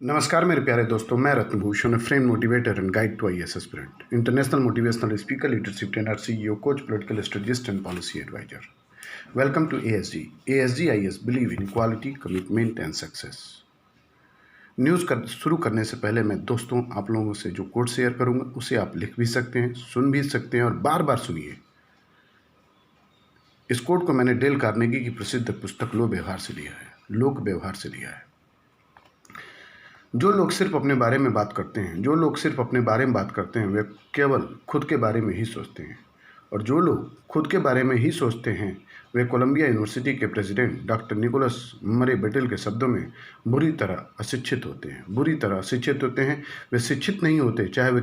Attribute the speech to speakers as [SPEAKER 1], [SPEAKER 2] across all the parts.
[SPEAKER 1] नमस्कार मेरे प्यारे दोस्तों, मैं Ratnabhushan, friend motivator and guide to IAS aspirant, international motivational speaker, leadership trainer, CEO, coach, political strategist and policy adviser. Welcome to ASG. ASG IAS believe in equality, commitment and success. News शुरू करने से पहले मैं दोस्तों आप लोगों से जो कोट शेयर करूंगा उसे आप लिख भी सकते हैं, सुन भी सकते हैं और बार बार सुनिए। इस कोट को मैंने डेल कार्नेगी की प्रसिद्ध पुस्तक लोक व्यवहार से लिया है। जो लोग सिर्फ अपने बारे में बात करते हैं, वे केवल खुद के बारे में ही सोचते हैं, और जो लोग खुद के बारे में ही सोचते हैं वे कोलंबिया यूनिवर्सिटी के प्रेसिडेंट डॉक्टर निकोलस मरे बेटेल के शब्दों में बुरी तरह अशिक्षित होते हैं। वे शिक्षित नहीं होते, चाहे वे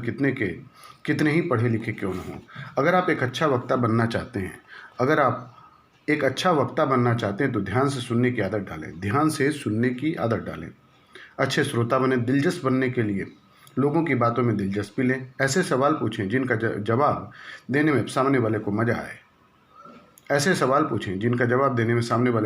[SPEAKER 1] कितने ही पढ़े लिखे क्यों न हों। अगर आप एक अच्छा वक्ता बनना चाहते हैं तो ध्यान से सुनने की आदत डालें। अच्छे श्रोता बने। दिलचस्प बनने के लिए लोगों की बातों में दिलचस्पी लें। ऐसे सवाल पूछें जिनका जवाब देने में सामने वाले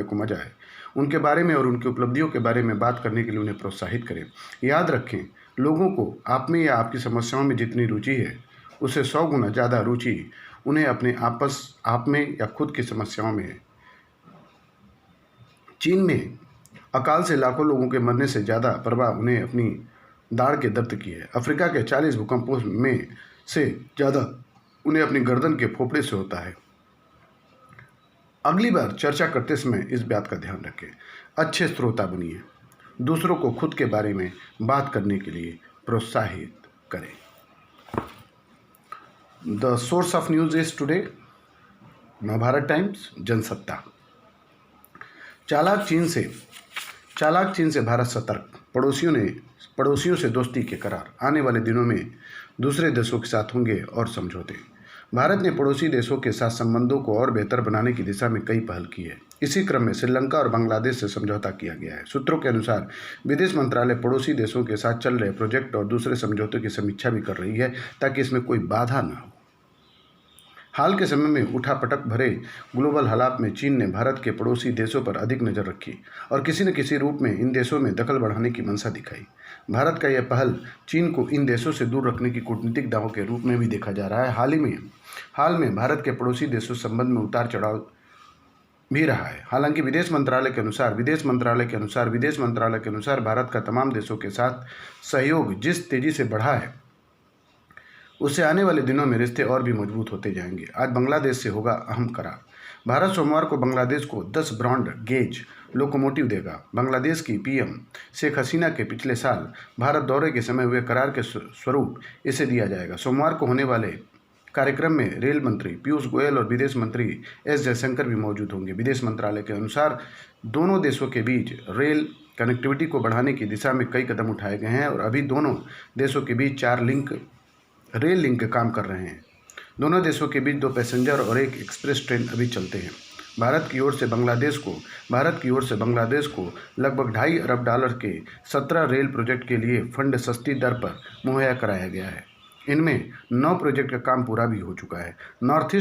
[SPEAKER 1] को मजा आए। उनके बारे में और उनकी उपलब्धियों के बारे में बात करने के लिए उन्हें प्रोत्साहित करें। याद रखें, लोगों को आप में या आपकी समस्याओं में जितनी रुचि है उससे 100 गुना ज़्यादा रुचि उन्हें आप में या खुद की समस्याओं में है। चीन में अकाल से लाखों लोगों के मरने से ज़्यादा परवाह उन्हें अपनी दाढ़ के दर्द की है। अफ्रीका के 40 भूकंपों में से ज़्यादा उन्हें अपनी गर्दन के फोफड़े से होता है। अगली बार चर्चा करते समय इस बात का ध्यान रखें। अच्छे श्रोता बनिए। दूसरों को खुद के बारे में बात करने के लिए प्रोत्साहित करें। The source of news is today Navbharat times. Jansatta. चालाक चीन से भारत सतर्क। पड़ोसियों से दोस्ती के करार। आने वाले दिनों में दूसरे देशों के साथ होंगे और समझौते। भारत ने पड़ोसी देशों के साथ संबंधों को और बेहतर बनाने की दिशा में कई पहल की है। इसी क्रम में श्रीलंका और बांग्लादेश से समझौता किया गया है। सूत्रों के अनुसार विदेश मंत्रालय पड़ोसी देशों के साथ चल रहे प्रोजेक्ट और दूसरे समझौतों की समीक्षा भी कर रही है ताकि इसमें कोई बाधा न हो। हाल के समय में उठापटक भरे ग्लोबल हालात में चीन ने भारत के पड़ोसी देशों पर अधिक नज़र रखी और किसी न किसी रूप में इन देशों में दखल बढ़ाने की मंशा दिखाई। भारत का यह पहल चीन को इन देशों से दूर रखने की कूटनीतिक दावों के रूप में भी देखा जा रहा है। हाल में भारत के पड़ोसी देशों संबंध में उतार चढ़ाव भी रहा है। हालांकि विदेश मंत्रालय के अनुसार भारत का तमाम देशों के साथ सहयोग जिस तेजी से बढ़ा है उससे आने वाले दिनों में रिश्ते और भी मजबूत होते जाएंगे। आज बांग्लादेश से होगा अहम करार। भारत सोमवार को बांग्लादेश को 10 ब्रॉड गेज लोकोमोटिव देगा। बांग्लादेश की पीएम शेख हसीना के पिछले साल भारत दौरे के समय हुए करार के स्वरूप इसे दिया जाएगा। सोमवार को होने वाले कार्यक्रम में रेल मंत्री पीयूष गोयल और विदेश मंत्री एस जयशंकर भी मौजूद होंगे। विदेश मंत्रालय के अनुसार दोनों देशों के बीच रेल कनेक्टिविटी को बढ़ाने की दिशा में कई कदम उठाए गए हैं और अभी दोनों देशों के बीच 4 रेल लिंक काम कर रहे हैं। दोनों देशों के बीच 2 पैसेंजर और 1 एक्सप्रेस ट्रेन अभी चलते हैं। भारत की ओर से बांग्लादेश को लगभग $2.5 अरब के 17 रेल प्रोजेक्ट के लिए फंड सस्ती दर पर मुहैया कराया गया है। इनमें 9 प्रोजेक्ट का काम पूरा भी हो चुका है। नॉर्थ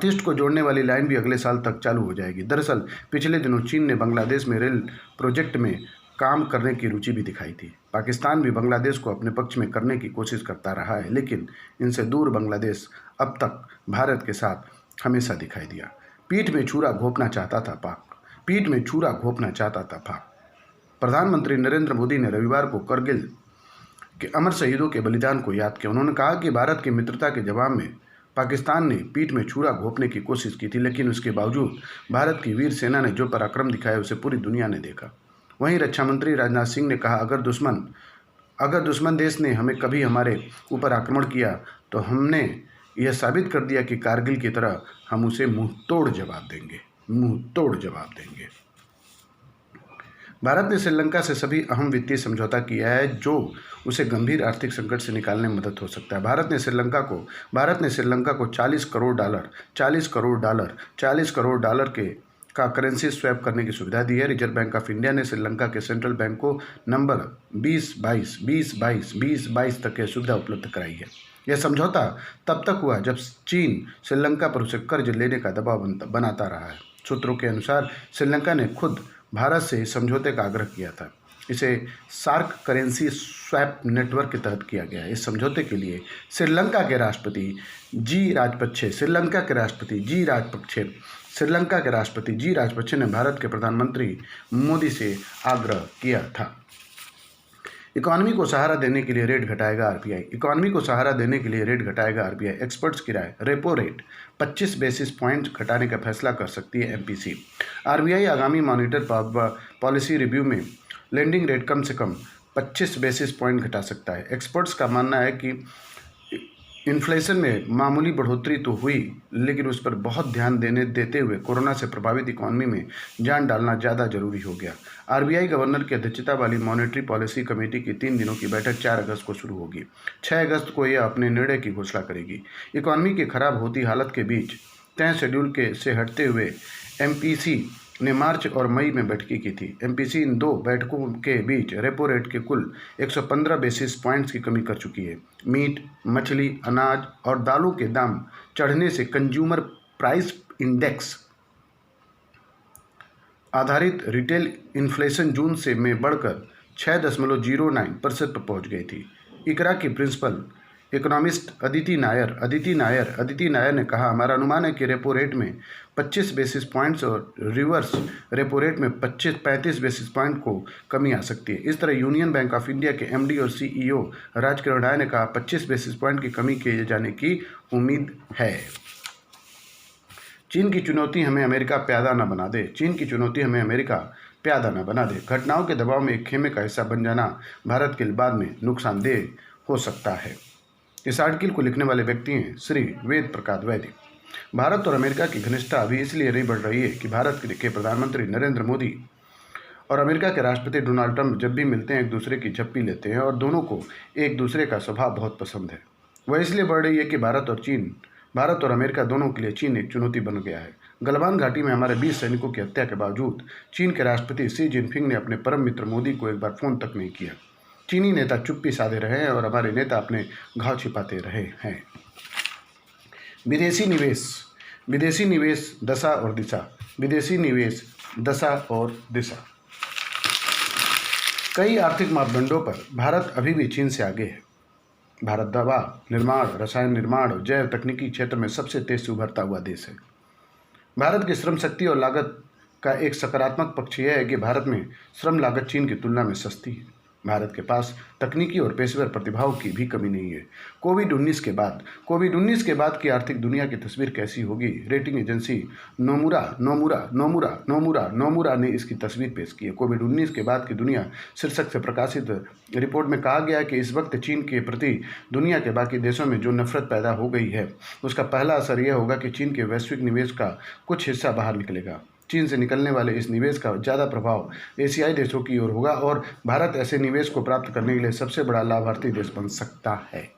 [SPEAKER 1] ईस्ट को जोड़ने वाली लाइन भी अगले साल तक चालू हो जाएगी। दरअसल पिछले दिनों चीन ने बांग्लादेश में रेल प्रोजेक्ट में काम करने की रुचि भी दिखाई थी। पाकिस्तान भी बांग्लादेश को अपने पक्ष में करने की कोशिश करता रहा है, लेकिन इनसे दूर बांग्लादेश अब तक भारत के साथ हमेशा दिखाई दिया। पीठ में छुरा घोंपना चाहता था पाक। प्रधानमंत्री नरेंद्र मोदी ने रविवार को करगिल के अमर शहीदों के बलिदान को याद किया। उन्होंने कहा कि भारत की मित्रता के जवाब में पाकिस्तान ने पीठ में छुरा घोंपने की कोशिश की थी, लेकिन उसके बावजूद भारत की वीर सेना ने जो पराक्रम दिखाया उसे पूरी दुनिया ने देखा। वहीं रक्षा मंत्री राजनाथ सिंह ने कहा, अगर दुश्मन देश ने हमें कभी हमारे ऊपर आक्रमण किया तो हमने यह साबित कर दिया कि कारगिल की तरह हम उसे मुंह तोड़ जवाब देंगे। भारत ने श्रीलंका से सभी अहम वित्तीय समझौता किया है जो उसे गंभीर आर्थिक संकट से निकालने में मदद हो सकता है। भारत ने श्रीलंका को $40 करोड़ का करेंसी स्वैप करने की सुविधा दी है। रिजर्व बैंक ऑफ इंडिया ने श्रीलंका के सेंट्रल बैंक को नंबर 2022 तक की सुविधा उपलब्ध कराई है। यह समझौता तब तक हुआ जब चीन श्रीलंका पर उसे कर्ज लेने का दबाव बनाता रहा है। सूत्रों के अनुसार श्रीलंका ने खुद भारत से इस समझौते का आग्रह किया था। इसे सार्क करेंसी स्वैप नेटवर्क के तहत किया गया है। इस समझौते के लिए श्रीलंका के राष्ट्रपति जी राजपक्षे ने भारत के प्रधानमंत्री मोदी से आग्रह किया था। इकोनॉमी को सहारा देने के लिए रेट घटाएगा आरबीआई। एक्सपर्ट्स की राय, रेपो रेट 25 बेसिस पॉइंट घटाने का फैसला कर सकती है एमपीसी। आरबीआई आगामी मॉनिटर पॉलिसी रिव्यू में लेंडिंग रेट कम से कम 25 बेसिस पॉइंट घटा सकता है। एक्सपर्ट्स का मानना है कि इन्फ्लेशन में मामूली बढ़ोतरी तो हुई, लेकिन उस पर बहुत ध्यान देते हुए कोरोना से प्रभावित इकॉनमी में जान डालना ज़्यादा जरूरी हो गया। आरबीआई गवर्नर की अध्यक्षता वाली मॉनेटरी पॉलिसी कमेटी की 3 दिनों की बैठक 4 अगस्त को शुरू होगी। 6 अगस्त को यह अपने निर्णय की घोषणा करेगी। इकॉनमी की खराब होती हालत के बीच तय शेड्यूल से हटते हुए एमपीसी ने मार्च और मई में बैठकें की थी। एमपीसी इन 2 बैठकों के बीच रेपो रेट के कुल 115 बेसिस पॉइंट्स की कमी कर चुकी है। मीट, मछली, अनाज और दालों के दाम चढ़ने से कंज्यूमर प्राइस इंडेक्स आधारित रिटेल इन्फ्लेशन जून से में बढ़कर 6.09% पर पहुंच गई थी। इकरा की प्रिंसिपल इकोनॉमिस्ट अदिति नायर ने कहा, हमारा अनुमान है कि रेपो रेट में 25 बेसिस पॉइंट्स और रिवर्स रेपो रेट में 35 बेसिस पॉइंट को कमी आ सकती है। इस तरह यूनियन बैंक ऑफ इंडिया के एमडी और सीईओ राजकिरण राय ने कहा, 25 बेसिस पॉइंट की कमी किए जाने की उम्मीद है। चीन की चुनौती हमें अमेरिका प्यादा न बना दे। घटनाओं के दबाव में एक खेमे का हिस्सा बन जाना भारत के लिए बाद में नुकसानदेह हो सकता है। इस आर्टिकल को लिखने वाले व्यक्ति हैं श्री वेद प्रकाश वैदिक। भारत और अमेरिका की घनिष्ठता अभी इसलिए नहीं बढ़ रही है कि भारत के प्रधानमंत्री नरेंद्र मोदी और अमेरिका के राष्ट्रपति डोनाल्ड ट्रंप जब भी मिलते हैं एक दूसरे की झप्पी लेते हैं और दोनों को एक दूसरे का स्वभाव बहुत पसंद है। वह इसलिए बढ़ रही है कि भारत और अमेरिका दोनों के लिए चीन एक चुनौती बन गया है। गलवान घाटी में हमारे 20 सैनिकों की हत्या के बावजूद चीन के राष्ट्रपति शी जिनपिंग ने अपने परम मित्र मोदी को एक बार फोन तक नहीं किया। चीनी नेता चुप्पी साधे रहे हैं और हमारे नेता अपने घाव छिपाते रहे हैं। विदेशी निवेश दशा और दिशा। कई आर्थिक मापदंडों पर भारत अभी भी चीन से आगे है। भारत दवा निर्माण, रसायन निर्माण और जैव तकनीकी क्षेत्र में सबसे तेज से उभरता हुआ देश है। भारत की श्रम शक्ति और लागत का एक सकारात्मक पक्ष यह है कि भारत में श्रम लागत चीन की तुलना में सस्ती है। भारत के पास तकनीकी और पेशेवर प्रतिभाओं की भी कमी नहीं है। कोविड-19 के बाद की आर्थिक दुनिया की तस्वीर कैसी होगी? रेटिंग एजेंसी नोमुरा ने इसकी तस्वीर पेश की है। कोविड-19 के बाद की दुनिया शीर्षक से प्रकाशित रिपोर्ट में कहा गया है कि इस वक्त चीन के प्रति दुनिया के बाकी देशों में जो नफरत पैदा हो गई है, उसका पहला असर यह होगा कि चीन के वैश्विक निवेश का कुछ हिस्सा बाहर निकलेगा। चीन से निकलने वाले इस निवेश का ज़्यादा प्रभाव एशियाई देशों की ओर होगा और भारत ऐसे निवेश को प्राप्त करने के लिए सबसे बड़ा लाभार्थी देश बन सकता है।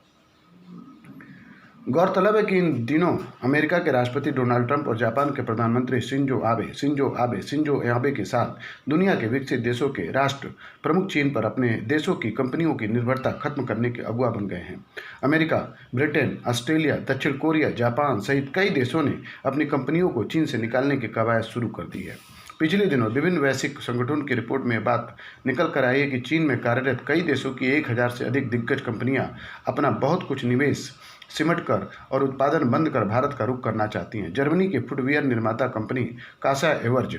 [SPEAKER 1] गौरतलब है कि इन दिनों अमेरिका के राष्ट्रपति डोनाल्ड ट्रंप और जापान के प्रधानमंत्री शिंजो आबे के साथ दुनिया के विकसित देशों के राष्ट्र प्रमुख चीन पर अपने देशों की कंपनियों की निर्भरता खत्म करने के अगुआ बन गए हैं। अमेरिका, ब्रिटेन, ऑस्ट्रेलिया, दक्षिण कोरिया, जापान सहित कई देशों ने अपनी कंपनियों को चीन से निकालने की कवायद शुरू कर दी है। पिछले दिनों विभिन्न वैश्विक संगठनों की रिपोर्ट में बात निकल कर आई है कि चीन में कार्यरत कई देशों की 1000 से अधिक दिग्गज कंपनियां अपना बहुत कुछ निवेश सिमट कर और उत्पादन बंद कर भारत का रुख करना चाहती हैं। जर्मनी की फुटवियर निर्माता कंपनी कासा एवर्ज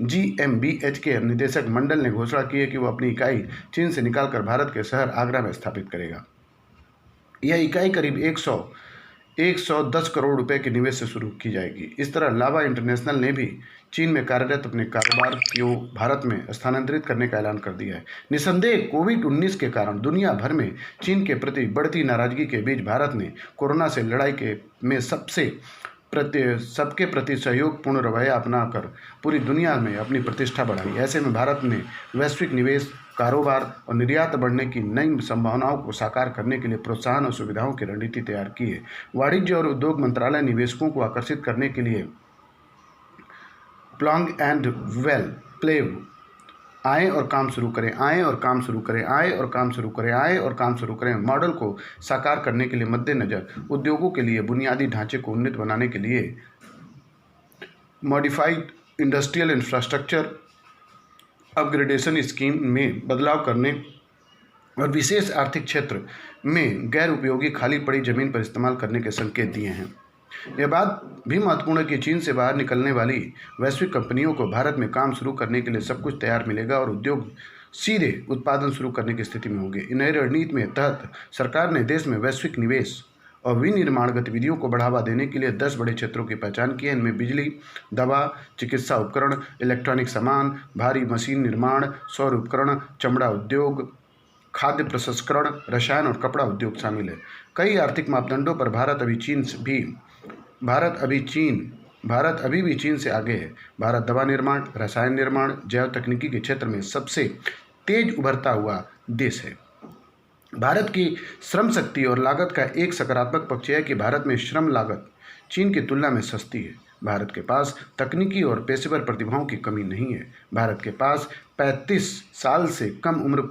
[SPEAKER 1] GmbH के निदेशक मंडल ने घोषणा की है कि वो अपनी इकाई चीन से निकालकर भारत के शहर आगरा में स्थापित करेगा। यह इकाई करीब 110 करोड़ रुपए के निवेश से शुरू की जाएगी। इस तरह लावा इंटरनेशनल ने भी चीन में कार्यरत अपने कारोबार को भारत में स्थानांतरित करने का ऐलान कर दिया है। निसंदेह कोविड-19 के कारण दुनिया भर में चीन के प्रति बढ़ती नाराजगी के बीच भारत ने कोरोना से लड़ाई में सबके प्रति सहयोगपूर्ण रवैया अपनाकर पूरी दुनिया में अपनी प्रतिष्ठा बढ़ाई। ऐसे में भारत ने वैश्विक निवेश, कारोबार और निर्यात बढ़ने की नई संभावनाओं को साकार करने के लिए प्रोत्साहन और सुविधाओं की रणनीति तैयार की है। वाणिज्य और उद्योग मंत्रालय निवेशकों को आकर्षित करने के लिए प्लॉन्ग एंड प्ले आए और काम शुरू करें मॉडल को साकार करने के लिए मद्देनजर उद्योगों के लिए बुनियादी ढांचे को उन्नत बनाने के लिए modified industrial infrastructure upgradation scheme में बदलाव करने और विशेष आर्थिक क्षेत्र में गैर उपयोगी खाली पड़ी जमीन पर इस्तेमाल करने के संकेत दिए हैं। यह बात भी महत्वपूर्ण है कि चीन से बाहर निकलने वाली वैश्विक कंपनियों को भारत में काम शुरू करने के लिए सब कुछ तैयार मिलेगा और उद्योग सीधे उत्पादन शुरू करने की स्थिति में होंगे। इन नई रणनीति में तहत सरकार ने देश में वैश्विक निवेश और विनिर्माण गतिविधियों को बढ़ावा देने के लिए 10 बड़े क्षेत्रों की पहचान की है। इनमें बिजली, दवा, चिकित्सा उपकरण, इलेक्ट्रॉनिक सामान, भारी मशीन निर्माण, सौर उपकरण, चमड़ा उद्योग, खाद्य प्रसंस्करण, रसायन और कपड़ा उद्योग शामिल है। कई आर्थिक मापदंडों पर भारत अभी भी चीन से आगे है। भारत दवा निर्माण, रसायन निर्माण, जैव तकनीकी के क्षेत्र में सबसे तेज उभरता हुआ देश है। भारत की श्रम शक्ति और लागत का एक सकारात्मक पक्ष है कि भारत में श्रम लागत चीन की तुलना में सस्ती है। भारत के पास तकनीकी और पेशेवर प्रतिभाओं की कमी नहीं है। भारत के पास 35 साल से कम उम्र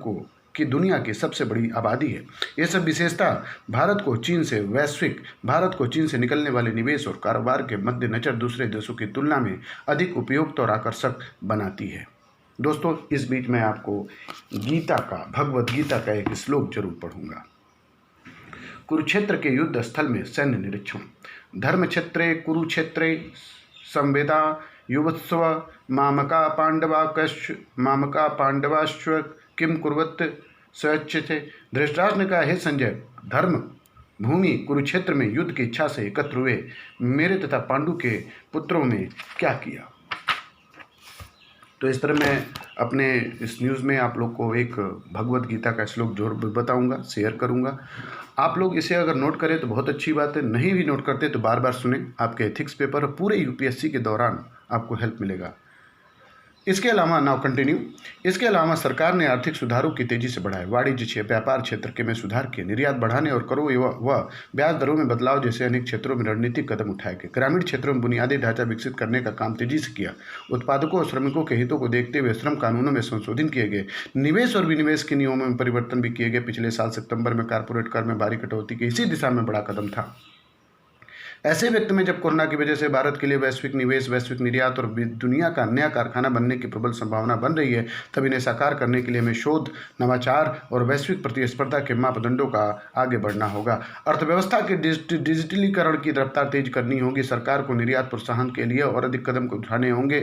[SPEAKER 1] की दुनिया की सबसे बड़ी आबादी है। ये सब विशेषता भारत को चीन से निकलने वाले निवेश और कारोबार के मद्देनजर दूसरे देशों की तुलना में अधिक उपयुक्त और आकर्षक बनाती है। दोस्तों, इस बीच मैं आपको भगवद गीता का एक श्लोक जरूर पढ़ूंगा। कुरुक्षेत्र के युद्ध स्थल में सैन्य निरीक्षण। धर्म क्षेत्रे कुरुक्षेत्रे संवेदा युवत्स्व मामका पांडवाश्व किम कुर्वत स्वच्छते। धृतराष्ट्र ने कहा, हे संजय, धर्म भूमि कुरुक्षेत्र में युद्ध की इच्छा से एकत्र हुए मेरे तथा पांडु के पुत्रों में क्या किया। तो इस तरह मैं अपने इस न्यूज़ में आप लोग को एक भगवद गीता का श्लोक जरूर बताऊंगा, शेयर करूंगा। आप लोग इसे अगर नोट करें तो बहुत अच्छी बात है, नहीं भी नोट करते तो बार बार सुने। आपके एथिक्स पेपर और पूरे यूपीएससी के दौरान आपको हेल्प मिलेगा। इसके अलावा सरकार ने आर्थिक सुधारों की तेजी से बढ़ाए। वाणिज्य व्यापार क्षेत्र के में सुधार किए। निर्यात बढ़ाने और करों व ब्याज दरों में बदलाव जैसे अनेक क्षेत्रों में रणनीतिक कदम उठाए गए। ग्रामीण क्षेत्रों में बुनियादी ढांचा विकसित करने का काम तेजी से किया। उत्पादकों और श्रमिकों के हितों को देखते हुए श्रम कानूनों में संशोधन किए गए। निवेश और विनिवेश के नियमों में परिवर्तन भी किए गए। पिछले साल सितंबर में कारपोरेट कर में भारी कटौती की इसी दिशा में बड़ा कदम था। ऐसे वक्त में जब कोरोना की वजह से भारत के लिए वैश्विक निवेश, वैश्विक निर्यात और दुनिया का नया कारखाना बनने की प्रबल संभावना बन रही है, तब इन्हें साकार करने के लिए हमें शोध, नवाचार और वैश्विक प्रतिस्पर्धा के मापदंडों का आगे बढ़ना होगा। अर्थव्यवस्था के डिजिटलीकरण की रफ्तार तेज करनी होगी। सरकार को निर्यात प्रोत्साहन के लिए और अधिक कदम उठाने होंगे।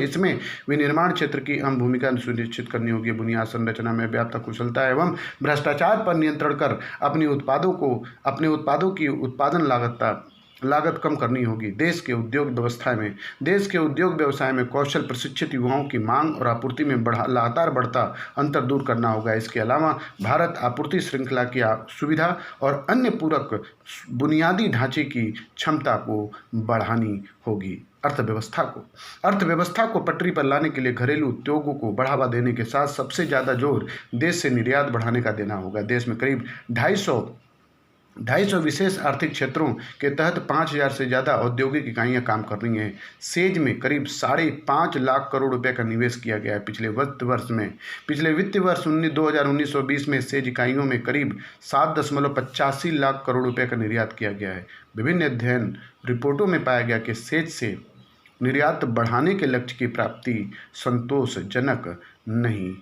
[SPEAKER 1] इसमें विनिर्माण क्षेत्र की अहम भूमिका सुनिश्चित करनी होगी। बुनियाद संरचना में व्यापक कुशलता एवं भ्रष्टाचार पर नियंत्रण कर अपने उत्पादों की उत्पादन लागत कम करनी होगी। देश के उद्योग व्यवसाय में कौशल प्रशिक्षित युवाओं की मांग और आपूर्ति में लगातार बढ़ता अंतर दूर करना होगा। इसके अलावा भारत आपूर्ति श्रृंखला की सुविधा और अन्य पूरक बुनियादी ढांचे की क्षमता को बढ़ानी होगी। अर्थव्यवस्था को पटरी पर लाने के लिए घरेलू उद्योगों को बढ़ावा देने के साथ सबसे ज़्यादा जोर देश से निर्यात बढ़ाने का देना होगा। देश में करीब 250 विशेष आर्थिक क्षेत्रों के तहत 5000 से ज़्यादा औद्योगिक इकाइयाँ काम कर रही हैं। सेज में करीब 5.5 लाख करोड़ रुपए का निवेश किया गया है। पिछले वित्त वर्ष 2019-20 में सेज इकाइयों में करीब 7.85 लाख करोड़ रुपए का निर्यात किया गया है। विभिन्न अध्ययन रिपोर्टों में पाया गया कि सेज से निर्यात बढ़ाने के लक्ष्य की प्राप्ति संतोषजनक नहीं